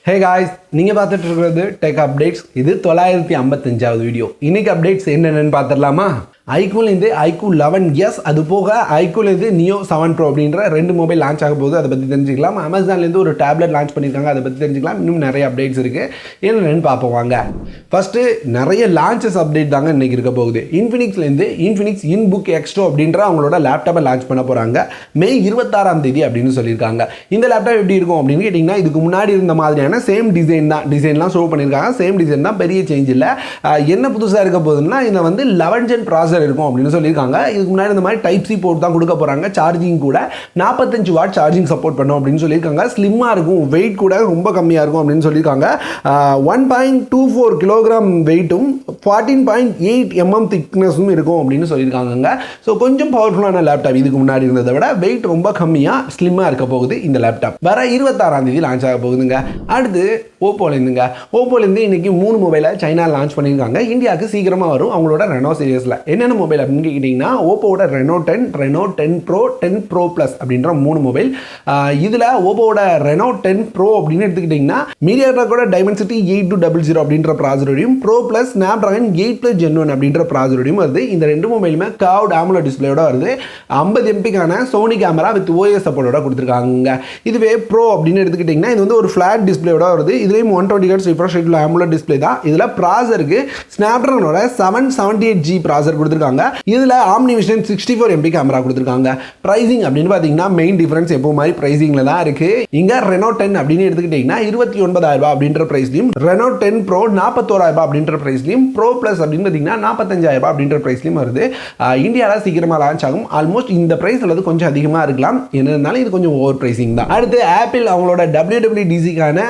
Hey guys, நீங்கள் பார்த்துட்டு இருக்கிறது டெக் அப்டேட்ஸ். இது 955வது வீடியோ. இன்னைக்கு அப்டேட்ஸ் என்னென்னு பார்த்துடலாமா? iQooலேருந்து iQoo 11s, அது போக iQooலேருந்து Neo 7 Pro அப்படின்ற ரெண்டு மொபைல் லான்ச் ஆக போகுது. அதை பற்றி தெரிஞ்சுக்கலாம். அமேசான்லேருந்து ஒரு டேப்லெட் லான்ச் பண்ணியிருக்காங்க, அதை பற்றி தெரிஞ்சுக்கலாம். இன்னும் நிறைய அப்டேட்ஸ் இருக்குது, என்னென்னு பார்ப்போம் வாங்க. ஃபஸ்ட்டு நிறைய லான்ச்சஸ் அப்டேட் தாங்க இன்றைக்கி இருக்க போகுது. இன்ஃபினிக்ஸ்லேருந்து இன்ஃபினிக்ஸ் INBOOK X2 அப்படின்ற அவங்களோட லேப்டாப்பை லான்ச் பண்ண போகிறாங்க மே 26ஆம் தேதி அப்படின்னு சொல்லியிருக்காங்க. இந்த லேப்டாப் எப்படி இருக்கும் அப்படின்னு கேட்டிங்கன்னா, இதுக்கு முன்னாடி இருந்த மாதிரியான சேம் டிசைன் தான், டிசைன்லாம் ஷோ பண்ணியிருக்காங்க. சேம் டிசைன் தான், பெரிய சேஞ்ச் இல்லை. என்ன புதுசாக இருக்க போகுதுன்னா, இதில் வந்து 11 Gen ப்ராசர் இருக்கும் அப்படின்னு சொல்லியிருக்காங்க. இதுக்கு முன்னாடி இந்த மாதிரி டைப் சி போர்ட் தான் கொடுக்க போகிறாங்க. சார்ஜிங் கூட 45 வாட் சார்ஜிங் சப்போர்ட் பண்ணும் அப்படின்னு சொல்லியிருக்காங்க. ஸ்லிம்மாக இருக்கும், வெயிட் கூட ரொம்ப கம்மியாக இருக்கும் அப்படின்னு சொல்லியிருக்காங்க. 1.24 கிலோகிராம் வெயிட்டும் 14.8 mm திக்னஸும் இருக்கும் அப்படின்னு சொல்லியிருக்காங்க. ஸோ கொஞ்சம் பவர்ஃபுல்லான லேப்டாப், இதுக்கு முன்னாடி இருந்ததை விட வெயிட் ரொம்ப கம்மியாக ஸ்லிம்மாக இருக்க போகுது இந்த லேப்டாப். வர 26ஆம் தேதி லான்ச் ஆக போகுதுங்க. அடுத்து ஓப்போலேருந்து இன்னைக்கு 3 மொபைலை சைனா லான்ச் பண்ணியிருக்காங்க. இந்தியாவுக்கு சீக்கிரமாக வரும் அவங்களோட ரெனோ சீரியஸில். என்னென்ன மொபைல் அப்படின்னு கேட்டிங்கன்னா, ஓப்போவோட Reno 10, Reno 10 pro, 10 pro plus அப்படின்ற 3 மொபைல். இதில் ஓப்போவோட ரெனோ 10 ப்ரோ அப்படின்னு எடுத்துக்கிட்டிங்கன்னா, மீடியாடெக்கோட டைமென்சிட்டி 8200 அப்படின்ற ப்ராசரோடையும், ப்ரோ ப்ளஸ் ஸ்னாப்ட்ராகன் 8+ Gen 1 அப்படின்ற ப்ராசரோடையும் வருது. இந்த ரெண்டு மொபைலுமே கர்வ்ட் AMOLED டிஸ்பிளேயோட வருது. 50 MP Sony camera with OIS சப்போர்ட்டோட கொடுத்துருக்காங்க. இதுவே ப்ரோ அப்படின்னு எடுத்துக்கிட்டிங்கன்னா, இது வந்து ஒரு ஃப்ளாட் டிஸ்பிளேயோட வருது. இதுலேயும் 120 Hz ரிஃப்ரெஷ் ரேட்டில் AMOLED டிஸ்பிளே தான். இதில் ப்ராசருக்கு ஸ்னாப்ட்ராகனோட 778G ப்ராசர் கொடுத்துருக்காங்க. இதில் ஆம்னிவிஷன் 64 MP கேமரா கொடுத்துருக்காங்க. ப்ரைசிங் அப்படின்னு பார்த்தீங்கன்னா, மெயின் டிஃபரன்ஸ் எப்போ மாதிரி ப்ரைசிங்கில் தான் இருக்குது. இங்கே ரெனோ 10 அப்படின்னு எடுத்துக்கிட்டிங்கன்னா 29,000 அப்படின்ற ப்ரைஸ்லையும், ரெனோ 10 ப்ரோ 41,000 அப்படின்ற ப்ரைஸ்லையும், ப்ரோ ப்ளஸ் அப்படின்னு பார்த்தீங்கன்னா 45,000 அப்படின்ற ப்ரைஸ்லையும் வருது. இந்தியாவில் சீக்கிரமாக லான்ச் ஆகும். ஆல்மோஸ்ட் இந்த ப்ரைஸ் அல்லது கொஞ்சம் அதிகமாக இருக்கலாம், என்னன்னாலும் இது கொஞ்சம் ஓவர் ப்ரைசிங் தான். அடுத்து ஆப்பிள் அவங்களோட WWDCக்கான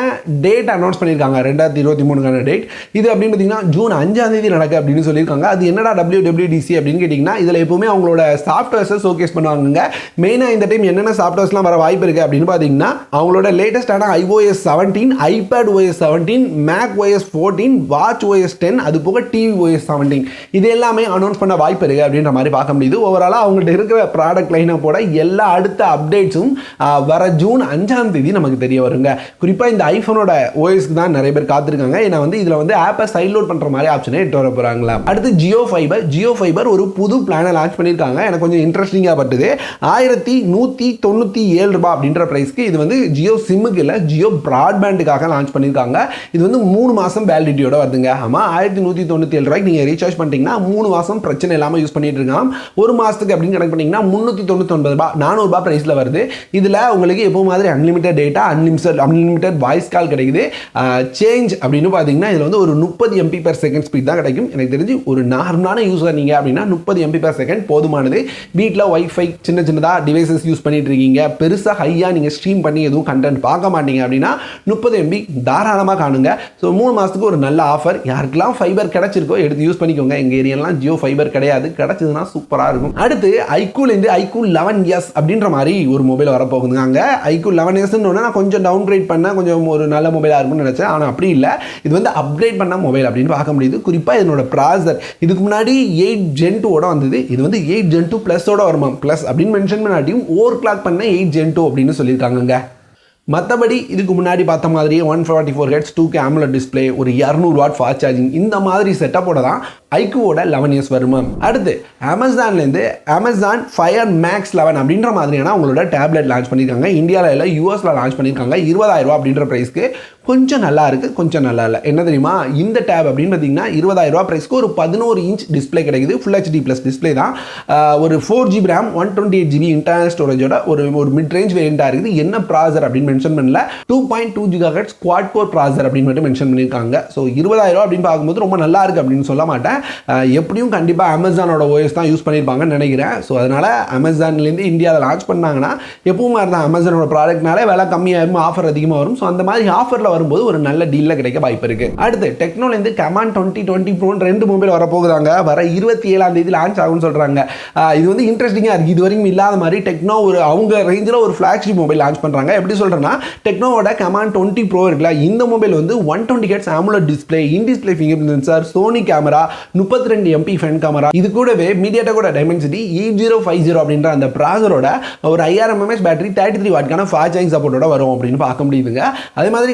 டேட் அனௌன்ஸ் பண்ணியிருக்காங்க, 2023க்கான டேட். இது அப்படின்னு பார்த்தீங்கன்னா ஜூன் 5ஆம் தேதி நடக்கு அப்படின்னு சொல்லியிருக்காங்க. அது என்னடா WWDC அப்படின்னு கேட்டிங்கன்னா, இதில் எப்பவுமே அவங்களோட சாஃப்ட்வேர்ஸை ஷோகேஸ் பண்ணுவாங்க. மெயினாக இந்த டைம் என்னென்ன சாஃப்ட்வேர்ஸ்லாம் வர வாய்ப்பு இருக்குது அப்படின்னு பார்த்தீங்கன்னா, அவங்களோட லேட்டஸ்டான iOS 17, iPadOS 17, macOS 14, watchOS 10, அது போக tvOS 17 இது எல்லாமே அனௌன்ஸ் பண்ண வாய்ப்பு இருக்குது அப்படின்ற மாதிரி பார்க்க முடியுது. ஓவராலாக அவங்கள்ட்ட இருக்கிற ப்ராடக்ட் லைனப்போட எல்லா அடுத்த அப்டேட்ஸும் வர ஜூன் 5ஆம் தேதி நமக்கு தெரிய வருங்க. குறிப்பாக இந்த ஐஃபோனோட ஓஎஸ்க்கு தான் நிறைய பேர் காத்திருக்காங்க. ஏன்னா வந்து இதில் வந்து ஆப்பை சைட் லோட் பண்ணுற மாதிரி ஆப்ஷனே எடுத்து வர போகிறாங்களா. அடுத்து ஜியோ ஃபைபர் ஒரு புது பிளானை லான்ச் பண்ணியிருக்காங்க. எனக்கு கொஞ்சம் இன்ட்ரெஸ்டிங்காக பட்டுது. 1197 ரூபாய் அப்படின்ற ப்ரைஸ்க்கு இது வந்து ஜியோ சிம்முக்கு இல்லை, ஜியோ ப்ராட்பேண்டுக்காக லான்ச் பண்ணியிருக்காங்க. இது வந்து 3 மாதம் வேலிடிட்டியோட வருதுங்க. ஆமாம், 1197 ரூபாய்க்கு நீங்கள் ரீசார்ஜ் பண்ணிட்டீங்கன்னா 3 மாதம் பிரச்சனை இல்லாமல் யூஸ் பண்ணிட்டு இருக்கலாம். ஒரு மாதத்துக்கு அப்படின்னு கணக்கு பண்ணிங்கன்னா 399 ரூபாய், 400 ரூபாய் ப்ரைஸில் வருது. இதில் உங்களுக்கு எப்போ மாதிரி unlimited data, unlimited voice call கிடைக்குது. சேஞ்ச் அப்படின்னு பார்த்தீங்கன்னா இதில் வந்து ஒரு 30 MP/s ஸ்பீட் தான் கிடைக்கும். எனக்கு தெரிஞ்சு ஒரு நார்மலான யூஸர் நீங்கள் அப்படின்னா 30 MP/s போதுமானது. வீட்டில் வைஃபை சின்னதாக டிவைசஸ் யூஸ் பண்ணிட்டு இருக்கீங்க, பெருசாக ஹையாக நீங்கள் ஸ்ட்ரீம் பண்ணி எதுவும் கண்டென்ட் பார்க்க மாட்டீங்க அப்படின்னா 30 MB தாராளமாக காணுங்க. ஸோ 3 மாதத்துக்கு ஒரு நல்ல ஆஃபர். யாருக்கெல்லாம் ஃபைபர் கிடைச்சிருக்கோ எடுத்து யூஸ் பண்ணிக்கோங்க. எங்கள் ஏரியாலாம் ஜியோ ஃபைபர் கிடையாது, கிடைச்சதுன்னா சூப்பராக இருக்கும். அடுத்து iQooலேருந்து iQoo 11s அப்படின்ற மாதிரி ஒரு மொபைல் வரப்போகுதுங்க. அங்கே iQoo 11s நான் கொஞ்சம் டவுன் கிரேட் பண்ண கொஞ்சம் ஒரு நல்ல மொபைலாக இருக்கும்னு நினச்சேன். ஆனால் அப்படி இல்லை, இது வந்து அப்கிரேட் பண்ண மொபைல் அப்படின்னு பார்க்க முடியுது. குறிப்பாக இதனோட ப்ராசர் இதுக்கு முன்னாடி 8 Gen 2ஓட வந்தது. இது வந்து 8 Gen 2 ப்ளஸோட வருமா. ப்ளஸ் அப்படின்னு மென்ஷன் பண்ணாட்டியும் ஓவர் கிளாக் பண்ண 8 Gen 2 அப்படின்னு சொல்லியிருக்காங்க. மற்றபடி இதுக்கு முன்னாடி பார்த்த மாதிரியே 144 Hz 2K AMOLED டிஸ்பிளே, ஒரு 200 வாட் ஃபாஸ்ட் சார்ஜிங், இந்த மாதிரி செட்டப்போட தான் iQooவோட 11s வருமா. அடுத்து அமேசான்லேருந்து அமேசான் ஃபயர் மேக்ஸ் 11 அப்படின்ற மாதிரியான அவங்களோட டேப்லெட் லான்ச் பண்ணியிருக்காங்க. இந்தியாவில் இல்லை, யூஎஸில் லான்ச் பண்ணியிருக்காங்க. 20,000 ரூபா அப்படின்ற ப்ரைஸ்க்கு கொஞ்சம் நல்லா இருக்குது, கொஞ்சம் நல்லா இல்லை. என்ன தெரியுமா, இந்த டேப் அப்படின்னு பார்த்தீங்கன்னா 20,000 ரூபா ப்ரைஸ்க்கு ஒரு 11 இன்ச் டிஸ்பிளே கிடைக்குது. ஃபுல் HD ப்ளஸ் டிஸ்பிளே தான். ஒரு 4GB RAM 128GB இன்டர்னல் ஸ்டோரேஜோட ஒரு மிட் ரேஞ்ச் வேரியண்ட்டாக இருக்குது. என்ன ப்ராசர் அப்படின்னு மென்ஷன் பண்ணல. 2.2 GHz குவாட் கோர் ப்ராசர் அப்படின்னு மட்டும் மென்ஷன் பண்ணியிருக்காங்க. ஸோ 20,000 அப்படின்னு பார்க்கும்போது ரொம்ப நல்லா இருக்குது அப்படின்னு சொல்ல மாட்டேன். எப்படியும் கண்டிப்பாக அமேசானோட ஓஎஸ் தான் யூஸ் பண்ணியிருப்பாங்கன்னு நினைக்கிறேன். ஸோ அதனால் அமேசான்லேருந்து இந்தியாவில் லான்ச் பண்ணாங்கன்னா எப்பவும் மாதிரி தான் அமேசானோட ப்ராடக்ட்னாலே விலை கம்மியாகும், ஆஃபர் அதிகமாக வரும். ஸோ அந்த மாதிரி ஆஃபரில் வரும்போது ஒரு நல்ல டீலில் கிடைக்க வாய்ப்பு இருக்குது. அடுத்து டெக்னோலேருந்து Comon 2020 Pro 2 மொபைல் வரப்போகுதாங்க. வர 27ஆம் தேதி லான்ச் ஆகும்னு சொல்கிறாங்க. இது வந்து இன்ட்ரெஸ்டிங்காக இருக்குது. இது வரைக்கும் இல்லாத மாதிரி டெக்னோ ஒரு அவங்க ரேஞ்சில் ஒரு ஃப்ளாக்ஷிப் மொபைல் லான்ச் பண்ணுறாங்க. எப்படி சொல்கிறேன்னா, சொல்லணும்னா டெக்னோவோட கமான் 20 ப்ரோ இருக்குல்ல, இந்த மொபைல் வந்து 120 hertz AMOLED display, in display fingerprint sensor, Sony camera, 32 MP front camera, இது கூடவே மீடியாடெக்கோட டைமென்சிட்டி 8050 அப்படின்ற அந்த ப்ராசரோட ஒரு 5000 mAh பேட்டரி 33 வாட்கான ஃபாஸ்ட் சார்ஜிங் சப்போர்ட்டோட வரும் அப்படின்னு பார்க்க முடியுதுங்க. அதே மாதிரி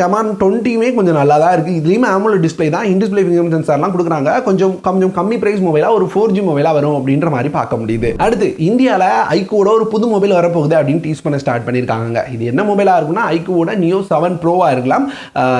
கமான் 20மே கொஞ்சம் நல்லா தான் இருக்குது. இதுலேயுமே AMOLED டிஸ்பிளே தான், இன் டிஸ்பிளே ஃபிங்கர் பிரிண்ட் சென்சார்லாம் கொடுக்குறாங்க. கொஞ்சம் கம்மி பிரைஸ் மொபைலாக ஒரு 4G மொபைலாக வரும் அப்படின்ற மாதிரி பார்க்க முடியுது. அடுத்து இந்தியாவில் iQooட ஒரு புது மொபைல் வரப்போகுது அப்படின்னு டீஸ் பண்ண ஸ்டார்ட் பண்ணியிருக்காங்க. இது என்ன மொபைலாக இருக்குன்னா iQooட Neo 7 ப்ரோவாக இருக்கலாம்.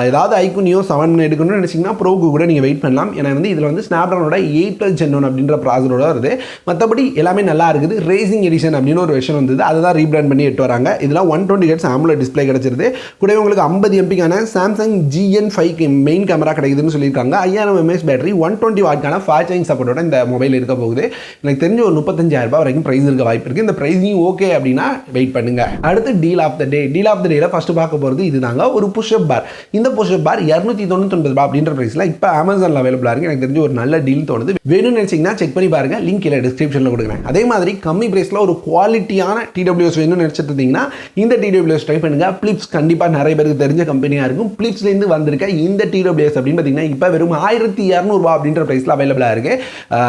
ஏதாவது iQoo Neo 7 எடுக்கணும்னு நினச்சிங்கன்னா ப்ரோக்கு கூட நீங்கள் வெயிட் பண்ணலாம். ஏன்னா வந்து இதில் வந்து ஸ்னாப்ட்ராகனோட 8+ Gen 1 அப்படின்ற ப்ராசரோட வருது. மற்றபடி எல்லாமே நல்லா இருக்குது. ரேசிங் எடிஷன் அப்படின்னு ஒரு வெர்ஷன் வந்தது, அதை தான் ரீபிராண்ட் பண்ணி எட்டு வராங்க. இதில் 120 ஹெர்ட்ஸ் AMOLED டிஸ்பிளே கிடைச்சிருது. கூடவே உங்களுக்கு 50 MPக்கான சாம்சங் GN5 மெயின் கேமரா கிடைக்குதுன்னு சொல்லியிருக்காங்க. 5000 mAh பேட்டரி, 120 வாட்கான ஃபாஸ்ட் சார்ஜிங் சப்போர்ட்டோட இந்த மொபைல் இருக்க போகுது. எனக்கு தெரிஞ்ச ஒரு 35,000 ரூபாய் வரைக்கும் பிரைஸ் இருக்க வாய்ப்பு இருக்குது. இந்த பிரைஸிங் ஓகே அப்படின்னா வெயிட் பண்ணுங்க. அடுத்து deal of the day. Deal of the டேல ஃபர்ஸ்ட் பார்க்க போகிறது இதுதாங்க, ஒரு புஷ்அப் பார். இந்த புஷ்அப் பார் 299 ரூபாய் அப்படின்ற பிரைஸில் இப்போ அமேசானில் அவைலபிளாக இருக்குது. எனக்கு தெரிஞ்ச ஒரு நல்ல டீல் தோணுது. வேணும்னு நினச்சிங்கன்னா செக் பண்ணி பாருங்க, லிங்க் கீழே டிஸ்கிரிப்ஷனில் கொடுக்குறேன். அதே மாதிரி கம்மி பிரைஸில் ஒரு குவாலிட்டியான TWS வேணும்னு நினச்சிட்டு இருந்தீங்கன்னா இந்த TWS ட்ரை பண்ணுங்க. பிளிப்ஸ் கண்டிப்பாக நிறைய பேருக்கு தெரிஞ்ச கம்பெனியாக இருக்கும். பிளிப்ஸ்லேருந்து வந்திருக்க இந்த TWS அப்படின்னு பார்த்தீங்கன்னா இப்போ வெறும் 1200 ரூபாய் அப்படின்ற பிரைஸில் அவைலபிளாக இருக்குது.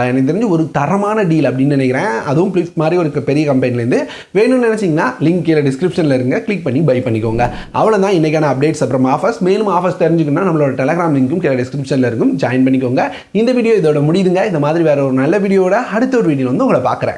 எனக்கு தெரிஞ்சு ஒரு தரமான டீல் அப்படின்னு நினைக்கிறேன். அதுவும் பிளிப்ஸ் மாதிரி ஒரு பெரிய கம்பெனிலேருந்து. வேணும்னு நினச்சிங்கன்னா லிங்க் கீழே டிஸ்கிரிப்ஷனில் இருங்க, கிளிக் பண்ணி பை பண்ணிக்கோங்க. அவ்வளோதான் இன்றைக்கான அப்டேட்ஸ். அப்புறம் ஆஃபர்ஸ், மேலும் ஆஃபர்ஸ் தெரிஞ்சுக்கணும்னா நம்மளோட டெலகிராம் லிங்க்கும் கீழே டிஸ்கிரிப்ஷனில் இருக்கும், ஜாயின் பண்ணிக்கோங்க. இந்த வீடியோ இதோட முடியுதுங்க. இந்த மாதிரி வேற ஒரு நல்ல வீடியோட அடுத்த ஒரு வீடியோ வந்து உங்களை பார்க்குறேன்.